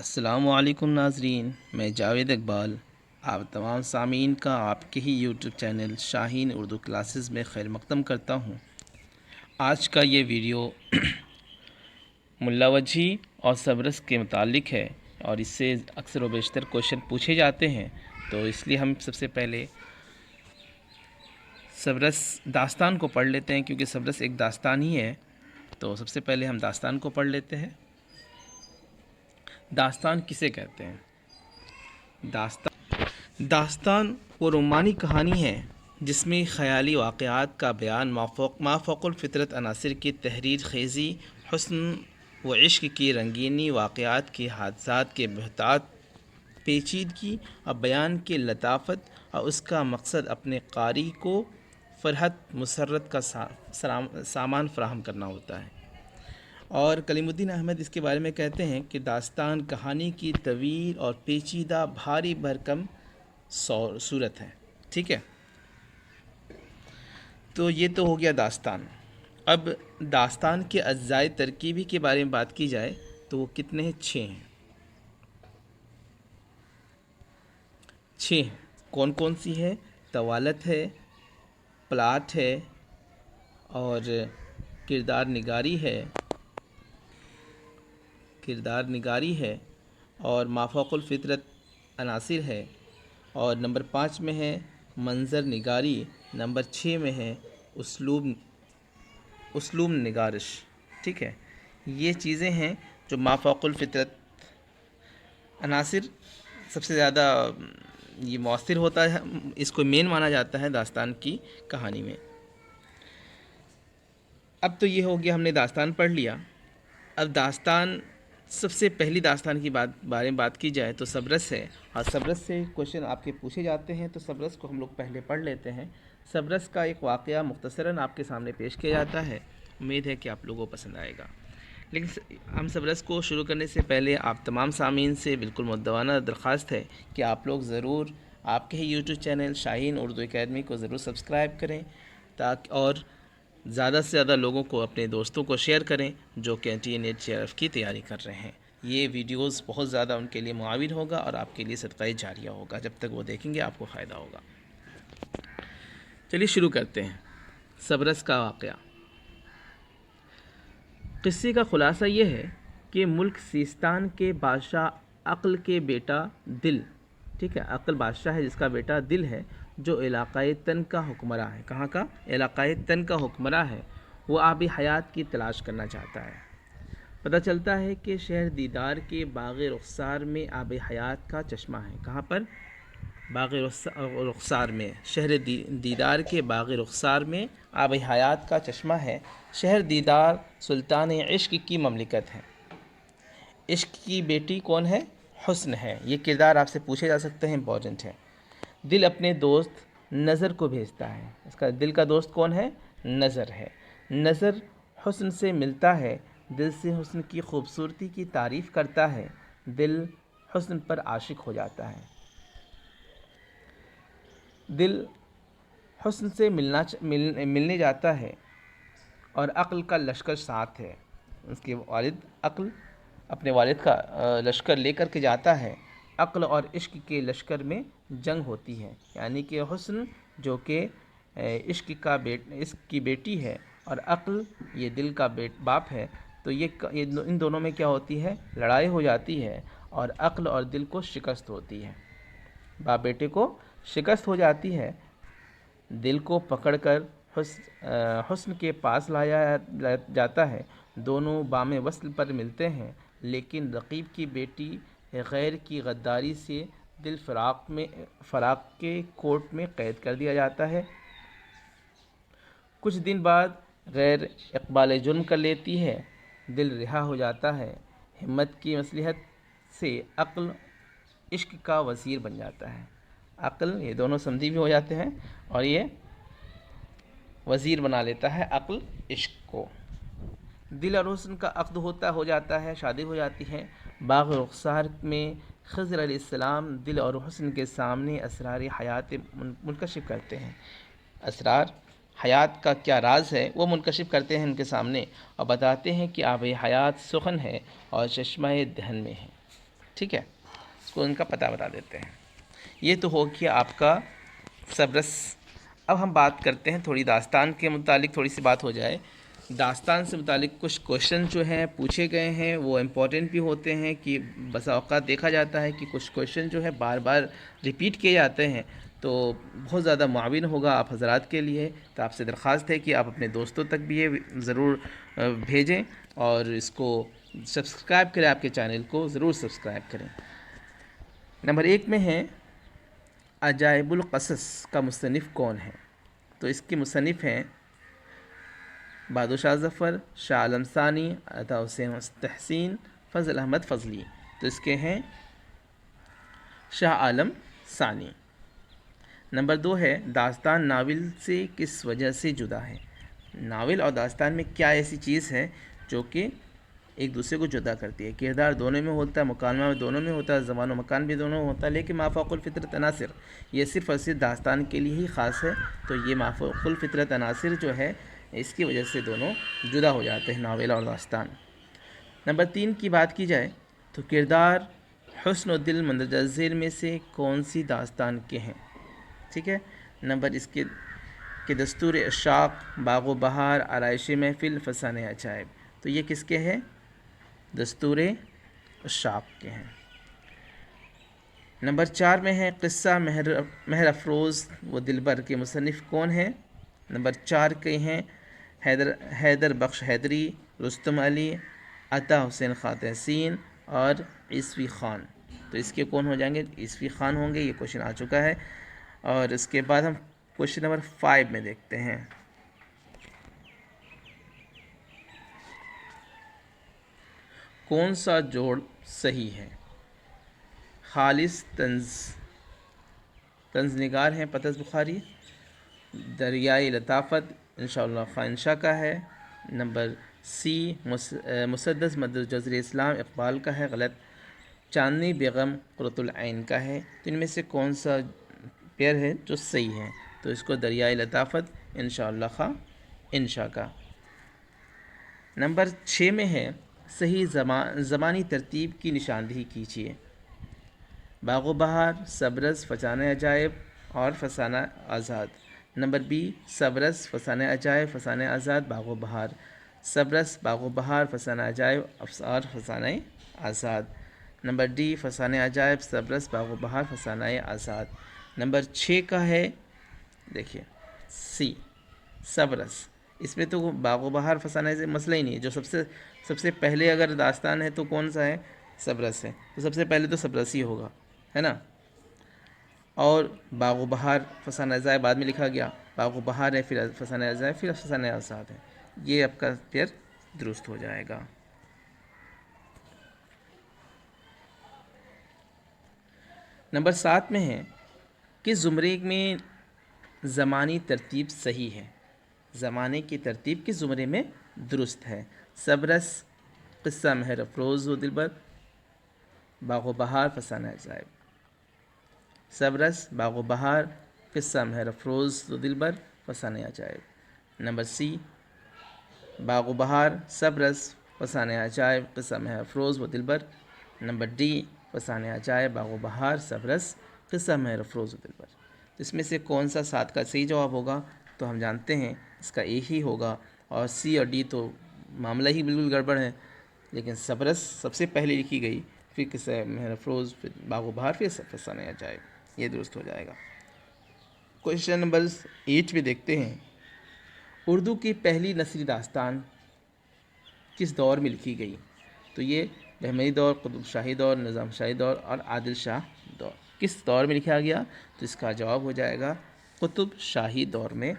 السلام علیکم ناظرین، میں جاوید اقبال آپ تمام سامعین کا آپ کے ہی یوٹیوب چینل شاہین اردو کلاسز میں خیر مقدم کرتا ہوں۔ آج کا یہ ویڈیو ملا وجہی اور سبرس کے متعلق ہے اور اس سے اکثر و بیشتر کوشچن پوچھے جاتے ہیں، تو اس لیے ہم سب سے پہلے سبرس داستان کو پڑھ لیتے ہیں، کیونکہ سبرس ایک داستان ہی ہے۔ تو سب سے پہلے ہم داستان کو پڑھ لیتے ہیں۔ داستان کسے کہتے ہیں؟ داستان وہ رومانی کہانی ہے جس میں خیالی واقعات کا بیان، مافوق الفطرت عناصر کی تحریر خیزی، حسن و عشق کی رنگینی، واقعات کے حادثات کے بہتات، پیچیدگی اور بیان کی لطافت، اور اس کا مقصد اپنے قاری کو فرحت مسرت کا سامان فراہم کرنا ہوتا ہے۔ اور کلیم الدین احمد اس کے بارے میں کہتے ہیں کہ داستان کہانی کی طویل اور پیچیدہ بھاری بھرکم صورت ہے۔ ٹھیک ہے، تو یہ تو ہو گیا داستان۔ اب داستان کے اجزائے ترکیبی کے بارے میں بات کی جائے تو وہ کتنے ہیں؟ 6 ہیں۔ 6 ہیں۔ کون کون سی ہے؟ طوالت ہے، پلاٹ ہے، اور کردار نگاری ہے، اور مافوق الفطرت عناصر ہے، اور نمبر 5 میں ہے منظر نگاری، نمبر 6 میں ہے اسلوب نگارش۔ ٹھیک ہے، یہ چیزیں ہیں جو مافوق الفطرت عناصر سب سے زیادہ یہ مؤثر ہوتا ہے، اس کو مین مانا جاتا ہے داستان کی کہانی میں۔ اب تو یہ ہو گیا، ہم نے داستان پڑھ لیا۔ اب داستان، سب سے پہلی داستان کی بارے میں بات کی جائے تو سبرس ہے، اور سبرس سے کوشچن آپ کے پوچھے جاتے ہیں، تو سبرس کو ہم لوگ پہلے پڑھ لیتے ہیں۔ سبرس کا ایک واقعہ مختصراً آپ کے سامنے پیش کیا جاتا ہے، امید ہے کہ آپ لوگوں کو پسند آئے گا۔ لیکن ہم سبرس کو شروع کرنے سے پہلے آپ تمام سامعین سے بالکل مؤدبانہ درخواست ہے کہ آپ لوگ ضرور آپ کے ہی یوٹیوب چینل شاہین اردو اکیڈمی کو ضرور سبسکرائب کریں، تاکہ اور زیادہ سے زیادہ لوگوں کو، اپنے دوستوں کو شیئر کریں جو کہ NTA JRF کی تیاری کر رہے ہیں۔ یہ ویڈیوز بہت زیادہ ان کے لیے معاون ہوگا اور آپ کے لیے صدقہ جاریہ ہوگا، جب تک وہ دیکھیں گے آپ کو فائدہ ہوگا۔ چلیے شروع کرتے ہیں۔ سبرس کا واقعہ۔ قصے کا خلاصہ یہ ہے کہ ملک سیستان کے بادشاہ عقل کے بیٹا دل، ٹھیک ہے، عقل بادشاہ ہے جس کا بیٹا دل ہے، جو علاقۂ تن کا حکمراں ہے۔ کہاں کا؟ علاقۂ تن کا حکمراں ہے۔ وہ آب حیات کی تلاش کرنا چاہتا ہے۔ پتہ چلتا ہے کہ شہر دیدار کے باغ رخسار میں آب حیات کا چشمہ ہے۔ کہاں پر؟ باغ رخسار میں، شہر دیدار کے باغ رخسار میں آب حیات کا چشمہ ہے۔ شہر دیدار سلطان عشق کی مملکت ہے۔ عشق کی بیٹی کون ہے؟ حسن ہے۔ یہ کردار آپ سے پوچھے جا سکتے ہیں، امپورٹنٹ ہے۔ دل اپنے دوست نظر کو بھیجتا ہے۔ اس کا دل کا دوست کون ہے؟ نظر ہے۔ نظر حسن سے ملتا ہے، دل سے حسن کی خوبصورتی کی تعریف کرتا ہے، دل حسن پر عاشق ہو جاتا ہے۔ دل حسن سے ملنے جاتا ہے، اور عقل کا لشکر ساتھ ہے۔ اس کے والد عقل اپنے والد کا لشکر لے کر کے جاتا ہے۔ عقل اور عشق کے لشکر میں جنگ ہوتی ہے، یعنی کہ حسن جو کہ عشق کی بیٹی ہے، اور عقل یہ دل کا باپ ہے، تو ان دونوں میں کیا ہوتی ہے؟ لڑائی ہو جاتی ہے، اور عقل اور دل کو شکست ہوتی ہے۔ باپ بیٹے کو شکست ہو جاتی ہے۔ دل کو پکڑ کر حسن کے پاس لایا جاتا ہے۔ دونوں بام وصل پر ملتے ہیں، لیکن رقیب کی بیٹی غیر کی غداری سے دل فراق کے کوٹ میں قید کر دیا جاتا ہے۔ کچھ دن بعد غیر اقبال جرم کر لیتی ہے، دل رہا ہو جاتا ہے۔ ہمت کی مصلحت سے عقل عشق کا وزیر بن جاتا ہے۔ عقل، یہ دونوں سمدھی بھی ہو جاتے ہیں، اور یہ وزیر بنا لیتا ہے عقل عشق کو۔ دل اور حسن کا عقد ہو جاتا ہے، شادی ہو جاتی ہے۔ باغ رخسار میں خضر علیہ السلام دل اور حسن کے سامنے اسرار حیات منکشف کرتے ہیں۔ اسرار حیات کا کیا راز ہے وہ منکشف کرتے ہیں ان کے سامنے، اور بتاتے ہیں کہ آب حیات سخن ہے اور چشمہ دہن میں ہے۔ ٹھیک ہے، اس کو ان کا پتہ بتا دیتے ہیں۔ یہ تو ہو گیا آپ کا سبرس۔ اب ہم بات کرتے ہیں تھوڑی داستان کے متعلق، تھوڑی سی بات ہو جائے۔ داستان سے متعلق کچھ کوشچن جو ہیں پوچھے گئے ہیں، وہ امپورٹنٹ بھی ہوتے ہیں کہ بسا اوقات دیکھا جاتا ہے کہ کچھ کوشچن جو ہے بار بار ریپیٹ کیے جاتے ہیں، تو بہت زیادہ معاون ہوگا آپ حضرات کے لیے۔ تو آپ سے درخواست ہے کہ آپ اپنے دوستوں تک بھی یہ ضرور بھیجیں، اور اس کو سبسکرائب کریں، آپ کے چینل کو ضرور سبسکرائب کریں۔ نمبر 1 میں ہے عجائب القصص کا مصنف کون ہے؟ تو اس کے مصنف ہیں بہادر شاہ ظفر، شاہ عالم ثانی، عطا حسین تحسین، فضل احمد فضلی۔ تو اس کے ہیں شاہ عالم ثانی۔ نمبر 2 ہے داستان ناول سے کس وجہ سے جدا ہے؟ ناول اور داستان میں کیا ایسی چیز ہے جو کہ ایک دوسرے کو جدا کرتی ہے؟ کردار دونوں میں ہوتا ہے، مکالمہ میں دونوں میں ہوتا ہے، زمان و مکان بھی دونوں میں ہوتا ہے، لیکن مافوق الفطرت عناصر یہ صرف اور صرف داستان کے لیے ہی خاص ہے۔ تو یہ مافوق الفطرت عناصر جو ہے اس کی وجہ سے دونوں جدا ہو جاتے ہیں، ناول اور داستان۔ نمبر 3 کی بات کی جائے تو کردار حسن و دل مندرجہ ذیل میں سے کون سی داستان کے ہیں؟ ٹھیک ہے، نمبر اس کے کہ دستور اشاق، باغ و بہار، آرائش محفل، فسانہ عجائب۔ تو یہ کس کے ہیں؟ دستور اشاق کے ہیں۔ نمبر 4 میں ہے قصہ مہر افروز و دلبر کے مصنف کون ہیں؟ نمبر 4 کے ہیں حیدر بخش حیدری، رستم علی، عطا حسین خان تحسین اور عیسوی خان۔ تو اس کے کون ہو جائیں گے؟ عیسوی خان ہوں گے، یہ کوشچن آ چکا ہے۔ اور اس کے بعد ہم کوشچن نمبر 5 میں دیکھتے ہیں۔ کون سا جوڑ صحیح ہے؟ خالص طنز نگار ہیں پطرس بخاری، دریائے لطافت انشاءاللہ خان انشا کا ہے۔ نمبر سی مسدس مدرسہ جزر اسلام اقبال کا ہے، غلط۔ چاندنی بیگم قرۃ العین کا ہے۔ تو ان میں سے کون سا پیئر ہے جو صحیح ہے؟ تو اس کو دریائے لطافت انشاءاللہ خان انشا کا۔ نمبر 6 میں ہے صحیح زمانی ترتیب کی نشاندہی کیجیے۔ باغ و بہار، سبرس، فسانہ عجائب اور فسانہ آزاد۔ نمبر بی سبرس، فسانہ عجائب، فسانہ آزاد، باغ و بہار۔ سبرس، باغ و بہار، فسانہ عجائب اور فسانہ آزاد۔ نمبر ڈی فسانہ عجائب، سبرس، باغ و بہار، فسانہ آزاد۔ نمبر 6 کا ہے دیکھیے سی سبرس۔ اس میں تو باغ و بہار فسانہ سے مسئلہ ہی نہیں ہے، جو سب سے پہلے اگر داستان ہے تو کون سا ہے؟ سبرس ہے، تو سب سے پہلے تو سبرس ہی ہوگا، ہے نا۔ اور باغ و بہار فسانہ عجائب بعد میں لکھا گیا، باغ و بہار ہے، پھر فسانہ عجائب، پھر فسانہ آزاد ہے۔ یہ آپ کا پیئر درست ہو جائے گا۔ نمبر 7 میں ہے کس زمرے میں زمانی ترتیب صحیح ہے؟ زمانے کی ترتیب کس زمرے میں درست ہے؟ سبرس، قصہ مہر افروز و دلبر، باغ و بہار، فسانہ عجائب۔ سبرس، باغ و بہار، قصہ مہر افروز و دلبر، فسانہ عجائب۔ نمبر سی باغ و بہار، سبرس، فسانہ عجائب، قصہ مہر افروز و دلبر۔ نمبر ڈی فسانہ عجائب، باغ و بہار، سبرس، قصہ مہر افروز و دلبر۔ اس میں سے کون سا 7 کا صحیح جواب ہوگا؟ تو ہم جانتے ہیں اس کا اے ہی ہوگا، اور سی اور ڈی تو معاملہ ہی بالکل گڑبڑ ہے۔ لیکن سبرس سب سے پہلے لکھی گئی، پھر قصہ مہر افروز، پھر باغ و بہار، پھر فسانہ عجائب، یہ درست ہو جائے گا۔ کوشچن نمبر 8 میں دیکھتے ہیں اردو کی پہلی نثری داستان کس دور میں لکھی گئی؟ تو یہ بہمنی دور، قطب شاہی دور، نظام شاہی دور اور عادل شاہ دور۔ کس دور میں لکھا گیا؟ تو اس کا جواب ہو جائے گا قطب شاہی دور میں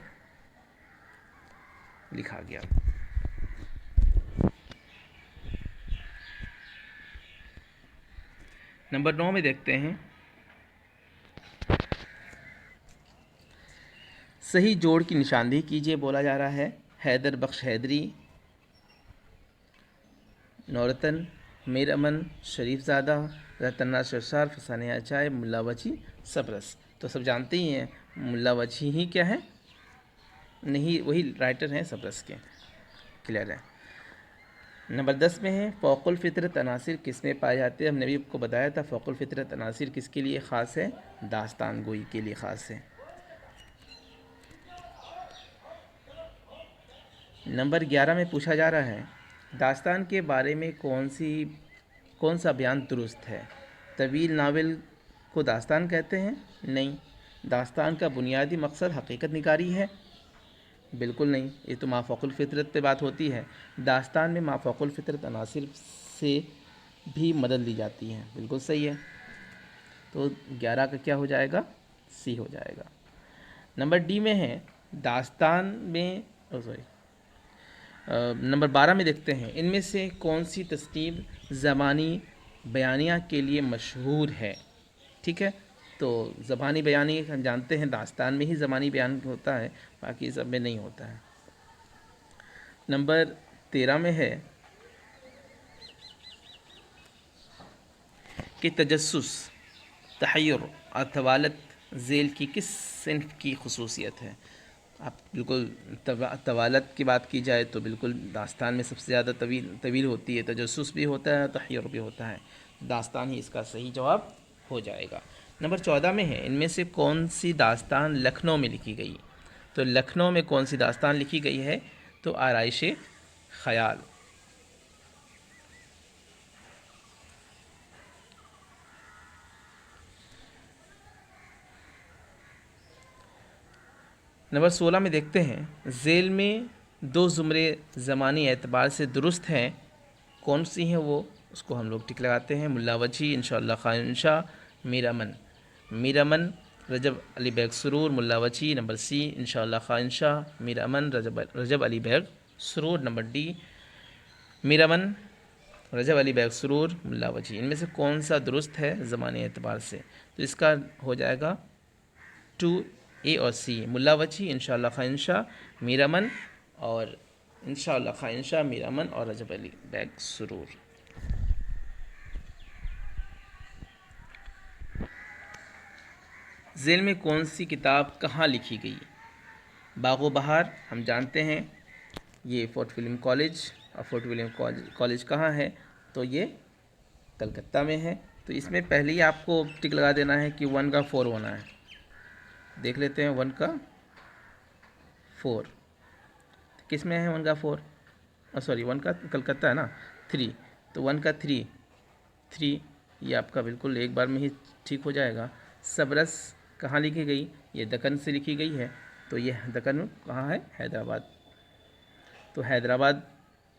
لکھا گیا۔ نمبر 9 میں دیکھتے ہیں صحیح جوڑ کی نشاندہی کیجیے، بولا جا رہا ہے۔ حیدر بخش حیدری، نورتن، میر امن، شریف زادہ، رتن ناز شرشار، فسانہ عجائب، ملا وجھی، سبرس۔ تو سب جانتے ہی ہیں ملا وجھی ہی کیا ہے؟ نہیں، وہی رائٹر ہیں سبرس کے، کلیئر ہے۔ نمبر 10 میں ہے فوق الفطرت عناصر کس میں پائے جاتے ہیں؟ ہم نے بھی آپ کو بتایا تھا فوق الفطرت عناصر کس کے لیے خاص ہے؟ داستان گوئی کے لیے خاص ہے۔ نمبر 11 میں پوچھا جا رہا ہے داستان کے بارے میں کون سا بیان درست ہے؟ طویل ناول کو داستان کہتے ہیں؟ نہیں۔ داستان کا بنیادی مقصد حقیقت نگاری ہے؟ بالکل نہیں، یہ تو مافوق الفطرت پہ بات ہوتی ہے۔ داستان میں مافوق الفطرت عناصر سے بھی مدد لی جاتی ہے، بالکل صحیح ہے۔ تو 11 کا کیا ہو جائے گا؟ سی ہو جائے گا۔ نمبر ڈی میں ہے داستان میں نمبر 12 میں دیکھتے ہیں ان میں سے کون سی تصنیف زبانی بیانیہ کے لیے مشہور ہے؟ ٹھیک ہے، تو زبانی بیانی ہم جانتے ہیں داستان میں ہی زبانی بیان ہوتا ہے، باقی سب میں نہیں ہوتا ہے۔ نمبر 13 میں ہے کہ تجسس، تحیر اور طوالت ذیل کی کس صنف کی خصوصیت ہے؟ آپ بالکل طوالت کی بات کی جائے تو بالکل داستان میں سب سے زیادہ طویل ہوتی ہے، تجسس بھی ہوتا ہے، تحیر بھی ہوتا ہے، داستان ہی اس کا صحیح جواب ہو جائے گا۔ نمبر 14 میں ہے ان میں سے کون سی داستان لکھنؤ میں لکھی گئی؟ تو لکھنؤ میں کون سی داستان لکھی گئی ہے؟ تو آرائش خیال۔ نمبر 16 میں دیکھتے ہیں ذیل میں دو زمرے زمانی اعتبار سے درست ہیں، کون سی ہیں وہ؟ اس کو ہم لوگ ٹک لگاتے ہیں، ملا وجھی، انشاءاللہ خان شاہ، میر امن۔ میر امن رجب علی بیگ سرور، ملا وجھی۔ نمبر سی انشاءاللہ خان شاہ، میر امن رجب علی بیگ سرور۔ نمبر ڈی میر امن رجب علی بیگ سرور، ملا وجھی۔ ان میں سے کون سا درست ہے زمانے اعتبار سے؟ تو اس کا ہو جائے گا 2A اور سی، ملا وجھی، انشاءاللہ خان شاہ، میر امن، اور انشاءاللہ خان شاہ، میر امن اور رجب علی بیگ سرور۔ ذیل میں کون سی کتاب کہاں لکھی گئی؟ باغ و بہار ہم جانتے ہیں یہ فورٹ ولیم کالج، اور فورٹ ولیم کالج کہاں ہے؟ تو یہ کلکتہ میں ہے۔ تو اس میں پہلے ہی آپ کو ٹک لگا دینا ہے کہ 1 کا 4 ہونا ہے۔ دیکھ لیتے ہیں 1 کا 4 کس میں ہے؟ 1 کا 4 سوری 1 کا کلکتہ ہے نا، 3، تو 1 کا 3 یہ آپ کا بالکل ایک بار میں ہی ٹھیک ہو جائے گا۔ سبرس کہاں لکھی گئی؟ یہ دکن سے لکھی گئی ہے، تو یہ دکن کہاں ہے؟ حیدرآباد، تو حیدرآباد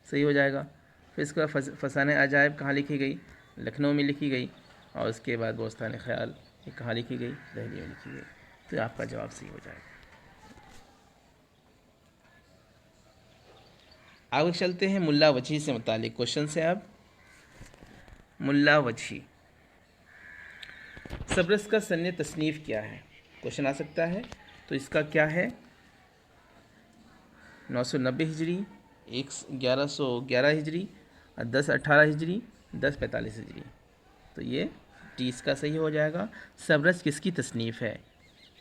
صحیح ہو جائے گا۔ پھر اس کا فسانہ عجائب کہاں لکھی گئی؟ لکھنؤ میں لکھی گئی، اور اس کے بعد بوستان خیال یہ کہاں لکھی گئی؟ دہلی میں لکھی گئی، تو آپ کا جواب صحیح ہو جائے گا۔ آگے چلتے ہیں ملا وجھی سے متعلق کوشچن سے۔ اب ملا وجھی سبرس کا سن تصنیف کیا ہے؟ کوشچن آ سکتا ہے، تو اس کا کیا ہے؟ 990 ہجری، 1111 ہجری، 1018 ہجری، 1045 ہجری، تو یہ 30 کا صحیح ہو جائے گا۔ سبرس کس کی تصنیف ہے؟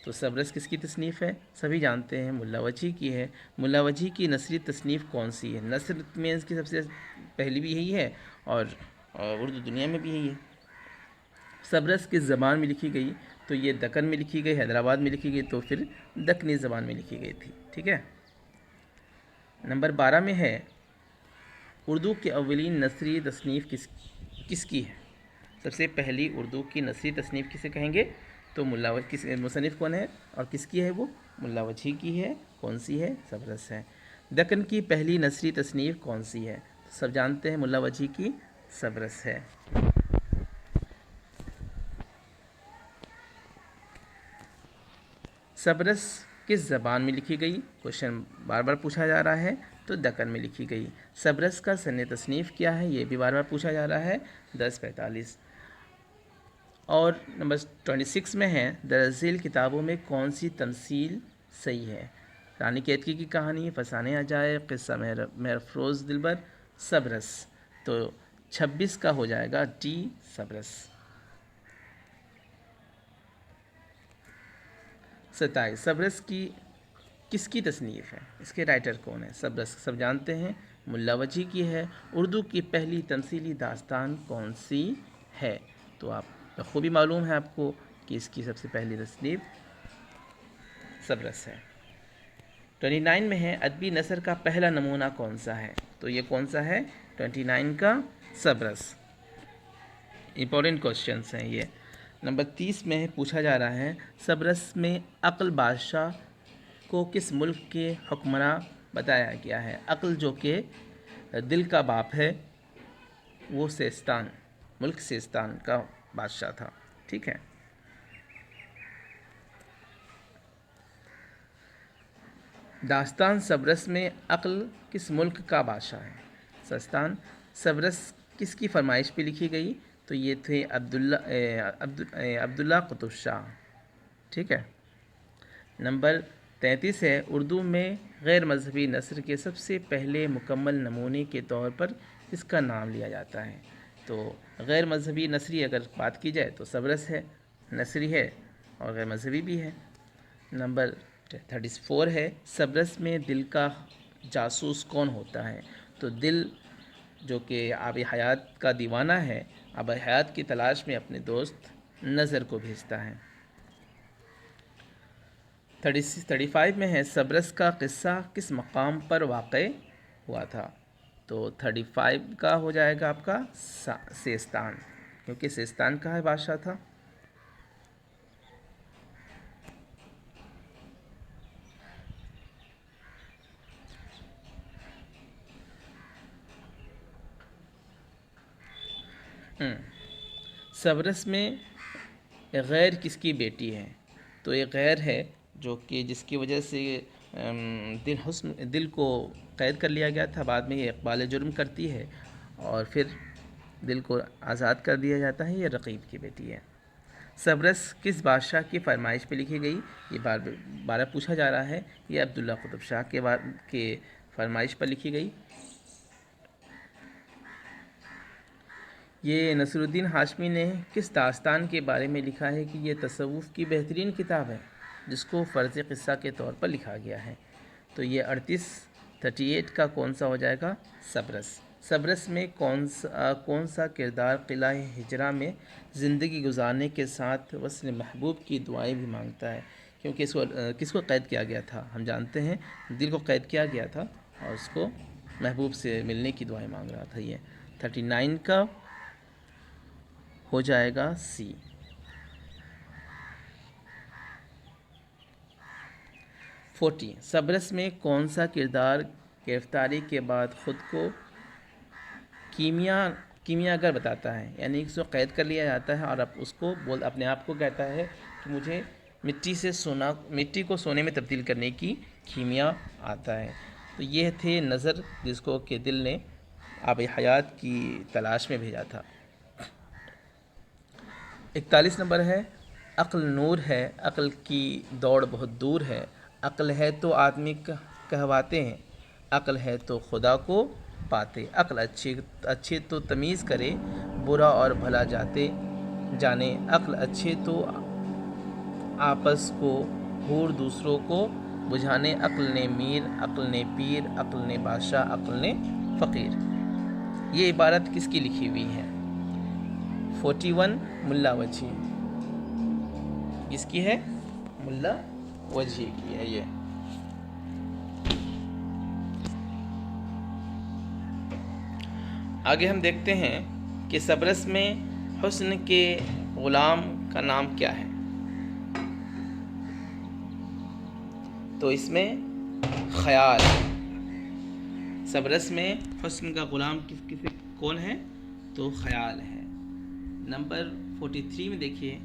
تو سبرس کس کی تصنیف ہے؟ سبھی جانتے ہیں ملا وجھی کی ہے۔ ملا وجھی کی نثری تصنیف کون سی ہے؟ نثر میں اس کی سب سے پہلی بھی یہی ہے، اور اردو دنیا میں بھی یہی ہے۔ سبرس کس زبان میں لکھی گئی؟ تو یہ دکن میں لکھی گئی، حیدرآباد میں لکھی گئی، تو پھر دکنی زبان میں لکھی گئی تھی، ٹھیک ہے۔ نمبر 12 میں ہے اردو کی اولین نثری تصنیف کس کی ہے؟ سب سے پہلی اردو کی نثری تصنیف کسے کہیں گے؟ تو مصنف کون ہے اور کس کی ہے؟ وہ ملا وجھی کی ہے۔ کون سی ہے؟ سبرس ہے۔ دکن کی پہلی نثری تصنیف کون سی ہے؟ سب جانتے ہیں ملا وجھی کی سبرس ہے۔ سبرس کس زبان میں لکھی گئی؟ کوشچن بار بار پوچھا جا رہا ہے، تو دکن میں لکھی گئی۔ سبرس کا سن تصنیف کیا ہے؟ یہ بھی بار بار پوچھا جا رہا ہے، 1045۔ اور نمبر 26 میں ہے درذیل کتابوں میں کون سی تمثیل صحیح ہے؟ رانی کیتکی کی کہانی، فسانہ عجائب، قصہ مہرافروز دلبر، سبرس، تو 26 کا ہو جائے گا ڈی، سبرس۔ 27 سبرس کی کس کی تصنیف ہے؟ اس کے رائٹر کون ہے؟ سبرس سب جانتے ہیں ملا وجی کی ہے۔ اردو کی پہلی تمثیلی داستان کون سی ہے؟ تو آپ خوبی معلوم ہے آپ کو کہ اس کی سب سے پہلی تصنیف صبرس ہے۔ 29 میں ہے ادبی نثر کا پہلا نمونہ کون سا ہے؟ تو یہ کون سا ہے؟ 29 کا صبرس۔ امپورٹنٹ کوشچنس ہیں یہ۔ نمبر 30 میں پوچھا جا رہا ہے صبرس میں عقل بادشاہ کو کس ملک کے حکمراں بتایا گیا ہے؟ عقل جو کہ دل کا باپ ہے، وہ سیستان، ملک سیستان کا بادشاہ تھا، ٹھیک ہے۔ داستان صبرس میں عقل کس ملک کا بادشاہ ہے؟ سیستان۔ صبرس کس کی فرمائش پہ لکھی گئی؟ تو یہ تھے عبداللہ قطب شاہ، ٹھیک ہے۔ نمبر 33 ہے اردو میں غیر مذہبی نثر کے سب سے پہلے مکمل نمونے کے طور پر اس کا نام لیا جاتا ہے؟ تو غیر مذہبی نثری اگر بات کی جائے تو صبرس ہے، نثری ہے اور غیر مذہبی بھی ہے۔ نمبر 34 ہے صبرس میں دل کا جاسوس کون ہوتا ہے؟ تو دل جو کہ آب حیات کا دیوانہ ہے، آب حیات کی تلاش میں اپنے دوست نظر کو بھیجتا ہے۔ 35 میں ہے صبرس کا قصہ کس مقام پر واقع ہوا تھا؟ تو 35 کا ہو جائے گا آپ کا سیستان، کیونکہ سیستان کا ہے بادشاہ تھا۔ صبرس میں غیر کس کی بیٹی ہے؟ تو یہ غیر ہے جو کہ جس کی وجہ سے دل کو قید کر لیا گیا تھا، بعد میں یہ اقبال جرم کرتی ہے اور پھر دل کو آزاد کر دیا جاتا ہے، یہ رقیب کی بیٹی ہے۔ صبرس کس بادشاہ کی فرمائش پہ لکھی گئی؟ یہ بارہ پوچھا جا رہا ہے، یہ عبداللہ قطب شاہ کے فرمائش پر لکھی گئی۔ یہ نصر الدین ہاشمی نے کس داستان کے بارے میں لکھا ہے کہ یہ تصوف کی بہترین کتاب ہے جس کو فرض قصہ کے طور پر لکھا گیا ہے؟ تو یہ 38 کا کون سا ہو جائے گا؟ صبرس۔ صبرس میں کون سا کردار قلعہ ہجرا میں زندگی گزارنے کے ساتھ وصل محبوب کی دعائیں بھی مانگتا ہے؟ کیونکہ کس کو قید کیا گیا تھا؟ ہم جانتے ہیں دل کو قید کیا گیا تھا اور اس کو محبوب سے ملنے کی دعائیں مانگ رہا تھا۔ یہ 39 کا ہو جائے گا سی۔ 40 صبرس میں کون سا کردار گرفتاری کے بعد خود کو کیمیاگر بتاتا ہے؟ یعنی اس کو قید کر لیا جاتا ہے اور اب اس کو اپنے آپ کو کہتا ہے کہ مجھے مٹی کو سونے میں تبدیل کرنے کی کیمیا آتا ہے۔ تو یہ تھے نظر جس کو کہ دل نے آب حیات کی تلاش میں بھیجا تھا۔ 41 نمبر ہے عقل نور ہے، عقل کی دوڑ بہت دور ہے، عقل ہے تو آدمی کہواتے ہیں، عقل ہے تو خدا کو پاتے، عقل اچھے تو تمیز کرے، برا اور بھلا جانے، عقل اچھے تو آپس کو حور دوسروں کو بجھانے، عقل نے میر، عقل نے پیر، عقل نے بادشاہ، عقل نے فقیر۔ یہ عبارت کس کی لکھی ہوئی ہے؟ 41 ملا وجی، کس کی ہے؟ ملا وجی کی ہے یہ۔ آگے ہم دیکھتے ہیں کہ صبرس میں حسن کے غلام کا نام کیا ہے؟ تو اس میں خیال، صبرس میں حسن کا غلام کون ہے؟ تو خیال ہے۔ نمبر 43 میں دیکھیے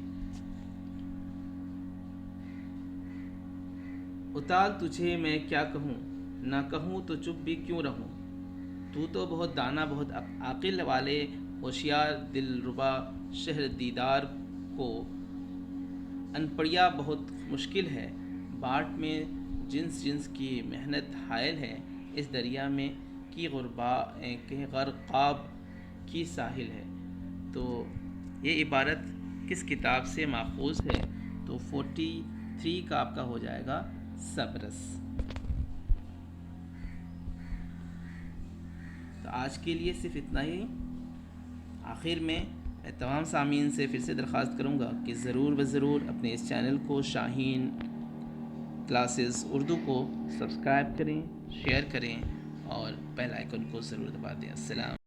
اتال تجھے میں کیا کہوں، نہ کہوں تو چپ بھی کیوں رہوں، تو تو بہت دانا بہت عاقل والے ہوشیار دل ربا شہر دیدار کو انپڑیا بہت مشکل ہے، باٹ میں جنس کی محنت حائل ہے، اس دریا میں کی غرقاب کی ساحل ہے۔ تو یہ عبارت کس کتاب سے ماخوذ ہے؟ تو 43 کا آپ کا ہو جائے گا صبرس۔ تو آج کے لیے صرف اتنا ہی. آخر میں تمام سامعین سے پھر سے درخواست کروں گا کہ ضرور اپنے اس چینل کو شاہین کلاسز اردو کو سبسکرائب کریں، شیئر کریں اور بیل آئیکن کو ضرور دبا دیں. السلام.